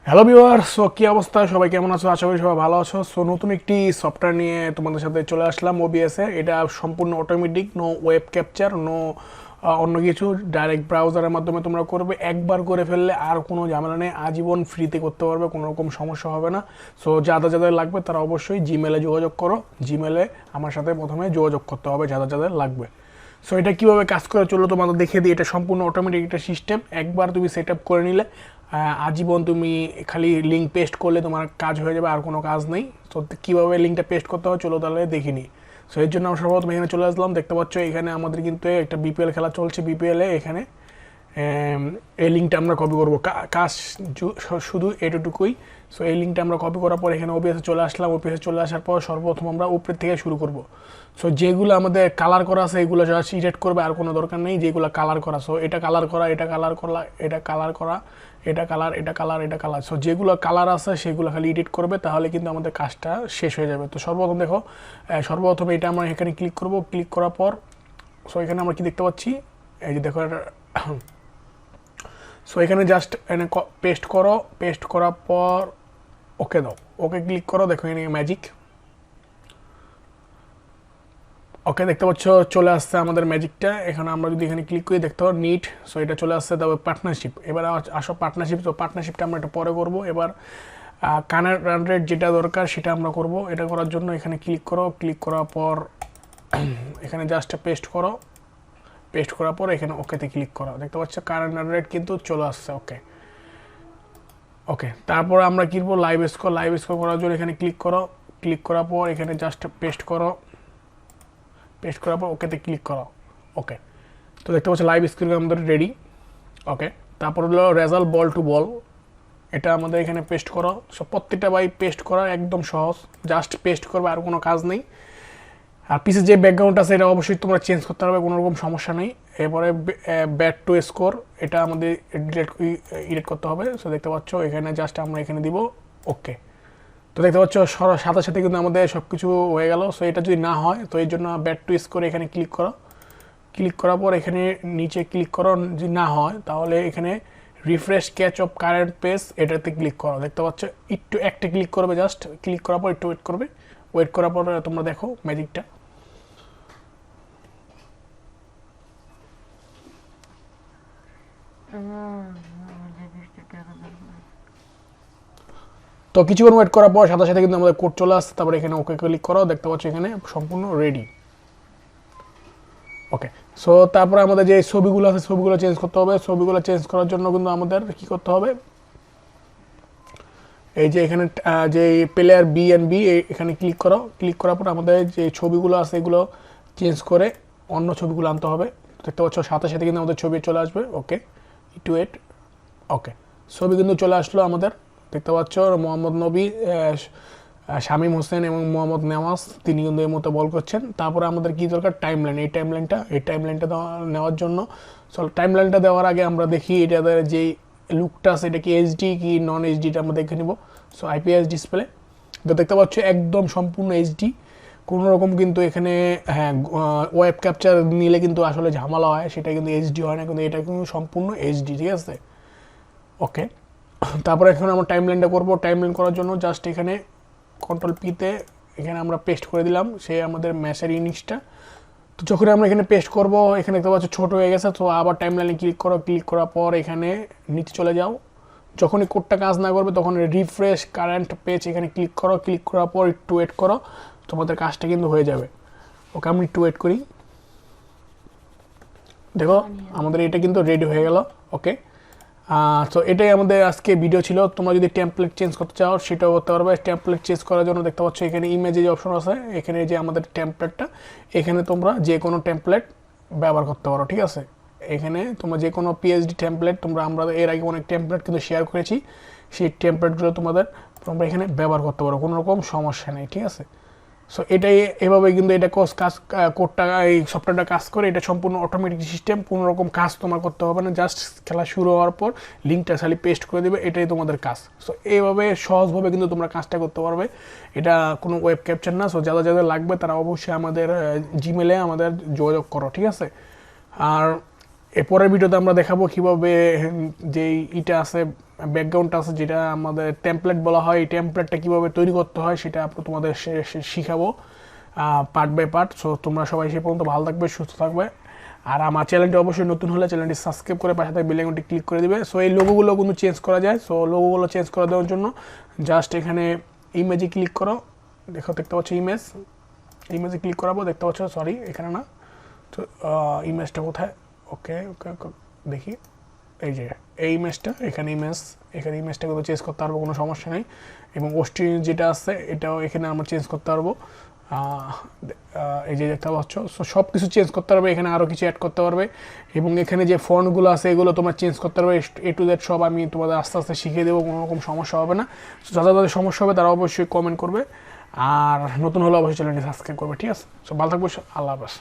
Hello viewer, so কি অবস্থা, সবাই কেমন আছো? আশা করি সবাই ভালো আছো। সো নতুন একটি সফটওয়্যার নিয়ে তোমাদের সাথে চলে আসলাম ওবিএসে। এটা সম্পূর্ণ automatic, no web capture, no অন্য কিছু। ডাইরেক্ট ব্রাউজারের মাধ্যমে তোমরা করবে। একবার করে ফেললে আর কোনো ঝামেলা নেই, আজীবন ফ্রিতে করতে পারবে, কোনো রকম সমস্যা হবে না। সো যাদের যাদের লাগবে তারা অবশ্যই জিমেলে যোগাযোগ করো। জিমেলে আমার সাথে প্রথমে যোগাযোগ করতে হবে যাদের যাদের লাগবে। সো এটা কীভাবে কাজ করে চলো তোমাদের দেখিয়ে দিই। এটা সম্পূর্ণ অটোমেটিক একটা সিস্টেম। একবার তুমি সেট আপ করে নিলে আজীবন তুমি খালি লিঙ্ক পেস্ট করলে তোমার কাজ হয়ে যাবে, আর কোনো কাজ নেই। তো কীভাবে লিঙ্কটা পেস্ট করতে হয় চলো তাহলে দেখিনি। সো এর জন্য আমরা সর্বপ্রথম এখানে চলে আসলাম। দেখতে পাচ্ছ এখানে আমাদের কিন্তু একটা বিপিএল খেলা চলছে। বিপিএলে এখানে এই লিঙ্কটা আমরা কপি করবো, কাজ শুধু এটুকুই। সো এই লিঙ্কটা আমরা কপি করার পর এখানে ওপিএসে চলে আসলাম। ওপিএসে চলে আসার পর সর্বপ্রথম আমরা উপরের থেকে শুরু করব। সো যেগুলো আমাদের কালার করা আছে এগুলো জাস্ট ইডিট করবে, আর কোনো দরকার নেই। যেগুলো কালার করা, সো এটা কালার করা, এটা কালার করা, এটা কালার করা, এটা কালার, এটা কালার, এটা কালার। সো যেগুলো কালার আছে সেগুলো খালি এডিট করবে, তাহলে কিন্তু আমাদের কাজটা শেষ হয়ে যাবে। তো সর্বপ্রথম দেখো, সর্বপ্রথম এটা আমরা এখানে ক্লিক করব। ক্লিক করার পর সো এখানে আমরা কি দেখতে পাচ্ছি, এই যে দেখো এটা। সো এখানে জাস্ট এখানে পেস্ট করো। পেস্ট করার পর ওকে দাও, ওকে ক্লিক করো। দেখো এখানে ম্যাজিক, ওকে দেখতে পাচ্ছ চলে আসছে আমাদের ম্যাজিকটা। এখানে আমরা যদি এখানে ক্লিক করি দেখতে পাবো নিট। সো এটা চলে আসছে। তবে পার্টনারশিপ, এবার আসো পার্টনারশিপ। তো পার্টনারশিপটা আমরা একটু পরে করবো। এবার কানের রান রেট যেটা দরকার সেটা আমরা করব। এটা করার জন্য এখানে ক্লিক করো। ক্লিক করার পর এখানে জাস্ট পেস্ট করো। পেস্ট করার পর এখানে ওকেতে ক্লিক করো। দেখতে পাচ্ছ কারেন্ট রান রেট কিন্তু চলে আসছে। ওকে ওকে, তারপর আমরা কি করবো, লাইভ স্কোর। লাইভ স্কোর করার জন্য এখানে ক্লিক করো। ক্লিক করার পর এখানে জাস্ট পেস্ট করো। পেস্ট করার পর ওকেতে ক্লিক করো। ওকে, তো দেখতে পাচ্ছ লাইভ স্ক্রিন আমাদের রেডি। ওকে, তারপর হলো রেজাল্ট বল টু বল। এটা আমাদের এখানে পেস্ট করো। সব প্রত্যেকটা বাই পেস্ট করা একদম সহজ, জাস্ট পেস্ট করবে, আর কোনো কাজ নেই। আর পিছে যে ব্যাকগ্রাউন্ড আছে এটা অবশ্যই তোমরা চেঞ্জ করতে পারবে, কোনো রকম সমস্যা নেই। এরপরে ব্যাট টু স্কোর, এটা আমাদের এডিট করতে হবে। সো দেখতে পাচ্ছ এখানে জাস্ট আমরা এখানে দিব ওকে। তো দেখতে পাচ্ছ সাথে সাথে কিন্তু আমাদের সব কিছু হয়ে গেল। সো এটা যদি না হয় তো এই জন্য ব্যাট টু স্কোর এখানে ক্লিক করো। ক্লিক করার পর এখানে নিচে ক্লিক করো। যদি না হয় তাহলে এখানে refresh catch of current page এটাতে ক্লিক করো। দেখতে পাচ্ছ একটু একটা ক্লিক করবে, জাস্ট ক্লিক করার পর একটু ওয়েট করবে। ওয়েট করার পর তোমরা দেখো ম্যাজিকটা। তো কিছুক্ষণ ওয়েট করার পর সাথে সাথে কিন্তু আমাদের কোড চলে আসছে। তারপরে এখানে ওকে ক্লিক করো। দেখতে পাচ্ছ এখানে সম্পূর্ণ রেডি। ওকে, সো তারপরে আমাদের যে ছবিগুলো আছে ছবিগুলো চেঞ্জ করতে হবে। ছবিগুলো চেঞ্জ করার জন্য কিন্তু আমাদের কি করতে হবে, এই যে এখানে যে প্লেয়ার বি এন্ড বি এখানে ক্লিক করো। ক্লিক করার পর আমাদের যে ছবিগুলো আছে এগুলো চেঞ্জ করে অন্য ছবিগুলো আনতে হবে। দেখতে পাচ্ছ সাথে সাথে কিন্তু আমাদের ছবি চলে আসবে। ওকে, একটু ওয়েট। ওকে, ছবি কিন্তু চলে আসলো আমাদের। দেখতে পাচ্ছ মোহাম্মদ নবী, শামীম হোসেন এবং মোহাম্মদ নেওয়াজ, তিনি কিন্তু এই মতো বল করছেন। তারপরে আমাদের কি দরকার, টাইম লাইন। এই টাইম লাইনটা নেওয়ার জন্য চল টাইম লাইনটা দেওয়ার আগে আমরা দেখি এটাদের যেই লুকটা আছে এটা কি এইচডি কি নন এইচডিটা আমরা দেখে নিব। সো আইপিএস ডিসপ্লে, তো দেখতে পাচ্ছ একদম সম্পূর্ণ এইচডি, কোনো রকম কিন্তু এখানে হ্যাঁ ওয়েব ক্যাপচার নিলে কিন্তু আসলে ঝামেলা হয়, সেটা কিন্তু এইচডি হয় না, কিন্তু এটা কিন্তু সম্পূর্ণ এইচডি। ঠিক আছে, ওকে। তারপরে এখানে আমরা টাইম লাইনটা করবো। টাইম লাইন করার জন্য জাস্ট এখানে কন্ট্রোল পিতে এখানে আমরা পেস্ট করে দিলাম সে আমাদের ম্যাশের ইনিংসটা। তো যখন আমরা এখানে পেস্ট করব এখানে দেখতে পাচ্ছ ছোটো হয়ে গেছে। তো আবার টাইম লাইনে ক্লিক করো। ক্লিক করার পর এখানে নিচে চলে যাও। যখনই কোডটা কাজ না করবে তখন রিফ্রেশ কারেন্ট পেজ এখানে ক্লিক করো। ক্লিক করার পর একটু ওয়েট করো, তোমাদের কাজটা কিন্তু হয়ে যাবে। ওকে, আমি একটু ওয়েট করি। দেখো আমাদের এটা কিন্তু রেডি হয়ে গেল। ওকে, তো এটাই আমাদের আজকে ভিডিও ছিল। তোমরা যদি টেমপ্লেট চেঞ্জ করতে চাও সেটাও করতে পারবে। টেমপ্লেট চেঞ্জ করার জন্য দেখতে পাচ্ছ এখানে ইমেজে যে অপশন আছে, এখানে যে আমাদের টেমপ্লেটটা, এখানে তোমরা যে কোনো টেমপ্লেট ব্যবহার করতে পারো। ঠিক আছে, এখানে তোমরা যে কোনো পিএইচডি টেমপ্লেট, আমরা এর আগে অনেক টেমপ্লেট কিন্তু শেয়ার করেছি, সেই টেমপ্লেটগুলো তোমরা এখানে ব্যবহার করতে পারো, কোনো রকম সমস্যা নেই। ঠিক আছে, সো এটাই এভাবে কিন্তু এটা কোডটা এই সফটওয়্যারটা কাজ করে। এটা সম্পূর্ণ অটোমেটিক সিস্টেম, কোনো রকম কাজ তোমার করতে হবে না। জাস্ট খেলা শুরু হওয়ার পর লিঙ্কটা খালি পেস্ট করে দেবে, এটাই তোমাদের কাজ। সো এইভাবে সহজভাবে কিন্তু তোমরা কাজটা করতে পারবে। এটা কোনো ওয়েব ক্যাপচার না। সো যাদের যাদের লাগবে তারা অবশ্যই আমাদের জিমেলে আমাদের যোগাযোগ করো। ঠিক আছে, আর এরপরের ভিডিওতে আমরা দেখাবো কিভাবে যে ইটা আছে ব্যাকগ্রাউন্ডটা আছে যেটা আমাদের টেমপ্লেট বলা হয়, এই টেমপ্লেটটা কীভাবে তৈরি করতে হয় সেটা তোমাদের শিখাবো পার্ট বাই পার্ট। সো তোমরা সবাই সে পর্যন্ত ভালো থাকবে, সুস্থ থাকবে। আর আমার চ্যানেলটি অবশ্যই নতুন হলে চ্যানেলটি সাবস্ক্রাইব করে পাশে থাকা বেল আইকনটি ক্লিক করে দিবে। সো এই লোগোগুলো কিন্তু চেঞ্জ করা যায়। সো লোগোগুলো চেঞ্জ করে দেওয়ার জন্য জাস্ট এখানে ইমেজে ক্লিক করো, দেখতে পাচ্ছ ইমেজে ক্লিক করাবো, দেখতে পাচ্ছ, সরি এখানে না, তো ইমেজটা কোথায়, ওকে ওকে দেখি, এই যে এই ইমেজটা, এখানে ইমেজটা কিন্তু চেঞ্জ করতে পারবো, কোনো সমস্যা নেই। এবং ওস্টিং যেটা আছে এটাও এখানে আমরা চেঞ্জ করতে পারবো, এই যে দেখতে পাচ্ছ। সো সব কিছু চেঞ্জ করতে পারবে, এখানে আরও কিছু অ্যাড করতে পারবে। এবং এখানে যে ফন্টগুলো আছে এগুলো তোমার চেঞ্জ করতে পারবে, এ টু জেড সব আমি তোমাদের আস্তে আস্তে শিখিয়ে দেবো, কোনো রকম সমস্যা হবে না। সো যাদের যাদের সমস্যা হবে তারা অবশ্যই কমেন্ট করবে, আর নতুন হলে অবশ্যই চ্যানেলটি সাবস্ক্রাইব করবে, ঠিক আছে? সো ভালো থাকবে, আল্লাহ হাফেজ।